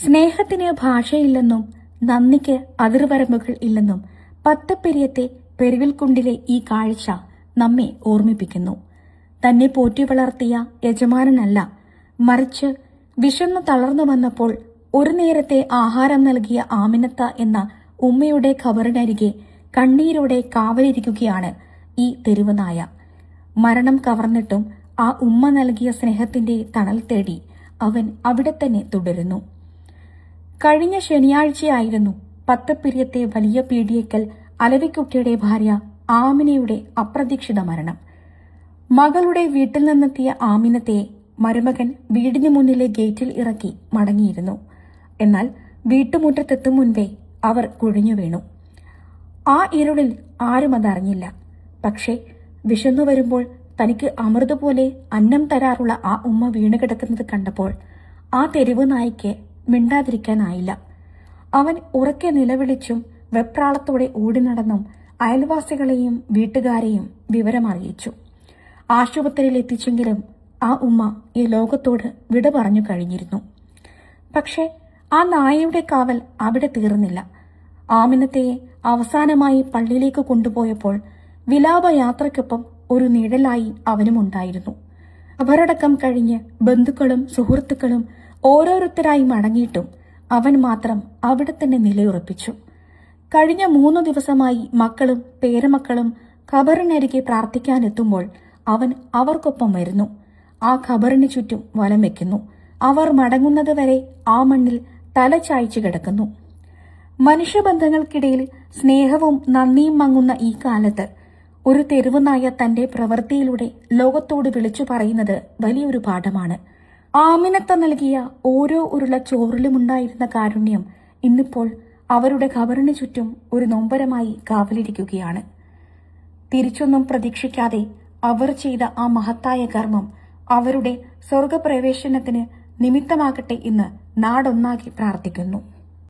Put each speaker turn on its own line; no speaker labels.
സ്നേഹത്തിന് ഭാഷയില്ലെന്നും നന്ദിക്ക് അതിർവരമ്പുകൾ ഇല്ലെന്നും പത്തപ്പെരിയത്തെ പെരുവിൽക്കുണ്ടിലെ ഈ കാഴ്ച നമ്മെ ഓർമ്മിപ്പിക്കുന്നു. തന്നെ പോറ്റി വളർത്തിയ യജമാനനല്ല, മറിച്ച് വിശന്നു തളർന്നു വന്നപ്പോൾ ഒരു നേരത്തെ ആഹാരം നൽകിയ ആമിനത്ത എന്ന ഉമ്മയുടെ ഖബറിനരികെ കണ്ണീരോടെ കാവലിരിക്കുകയാണ് ഈ തെരുവുനായ. മരണം കവർന്നിട്ടും ആ ഉമ്മ നൽകിയ സ്നേഹത്തിന്റെ തണൽ തേടി അവൻ അവിടെ തന്നെ തുടരുന്നു. കഴിഞ്ഞ ശനിയാഴ്ചയായിരുന്നു പത്തപ്പിരിയത്തെ വലിയ പീടിയേക്കൽ അലവിക്കുട്ടിയുടെ ഭാര്യ ആമിനയുടെ അപ്രതീക്ഷിത മരണം. മകളുടെ വീട്ടിൽ നിന്നെത്തിയ ആമിനത്തെ മരുമകൻ വീടിന് മുന്നിലെ ഗേറ്റിൽ ഇറക്കി മടങ്ങിയിരുന്നു. എന്നാൽ വീട്ടുമുറ്റത്തെത്തും മുൻപേ അവർ കുഴഞ്ഞു വീണു. ആ ഇരുളിൽ ആരും അതറിഞ്ഞില്ല. പക്ഷേ വിശന്നു വരുമ്പോൾ തനിക്ക് അമൃതുപോലെ അന്നം തരാറുള്ള ആ ഉമ്മ വീണുകിടക്കുന്നത് കണ്ടപ്പോൾ ആ തെരുവ് നായ്ക്ക് മിണ്ടാതിരിക്കാനായില്ല. അവൻ ഉറക്കെ നിലവിളിച്ചും വെപ്രാളത്തോടെ ഓടി നടന്നും അയൽവാസികളെയും വീട്ടുകാരെയും വിവരമറിയിച്ചു. ആശുപത്രിയിൽ എത്തിച്ചെങ്കിലും ആ ഉമ്മ ഈ ലോകത്തോട് വിട പറഞ്ഞു കഴിഞ്ഞിരുന്നു. പക്ഷേ ആ നായയുടെ കാവൽ അവിടെ തീർന്നില്ല. ആമിനത്തയെ അവസാനമായി പള്ളിയിലേക്ക് കൊണ്ടുപോയപ്പോൾ വിലാപയാത്രയ്ക്കൊപ്പം ഒരു നിഴലായി അവനുമുണ്ടായിരുന്നു. അവരടക്കം കഴിഞ്ഞ് ബന്ധുക്കളും സുഹൃത്തുക്കളും ഓരോരുത്തരായി മടങ്ങിയിട്ടും അവൻ മാത്രം അവിടെ തന്നെ നിലയുറപ്പിച്ചു. കഴിഞ്ഞ 3 ദിവസമായി മക്കളും പേരമക്കളും ഖബറിനരികെ പ്രാർത്ഥിക്കാനെത്തുമ്പോൾ അവൻ അവർക്കൊപ്പം വരുന്നു. ആ ഖബറിന് ചുറ്റും വലം വെക്കുന്നു. അവർ മടങ്ങുന്നത് വരെ ആ മണ്ണിൽ തല ചായ്ച്ചു കിടക്കുന്നു. മനുഷ്യബന്ധങ്ങൾക്കിടയിൽ സ്നേഹവും നന്ദിയും മങ്ങുന്ന ഈ കാലത്ത് ഒരു തെരുവുനായ തന്റെ പ്രവൃത്തിയിലൂടെ ലോകത്തോട് വിളിച്ചു പറയുന്നത് വലിയൊരു പാഠമാണ്. ആമിനത്ത നൽകിയ ഓരോ ഉരുള ചോറിലുമുണ്ടായിരുന്ന കാരുണ്യം ഇന്നിപ്പോൾ അവരുടെ ഖബറിന് ചുറ്റും ഒരു നൊമ്പരമായി കാവലിരിക്കുകയാണ്. തിരിച്ചൊന്നും പ്രതീക്ഷിക്കാതെ അവർ ചെയ്ത ആ മഹത്തായ കർമ്മം അവരുടെ സ്വർഗപ്രവേശനത്തിന് നിമിത്തമാകട്ടെ എന്ന് നാടൊന്നാകെ പ്രാർത്ഥിക്കുന്നു.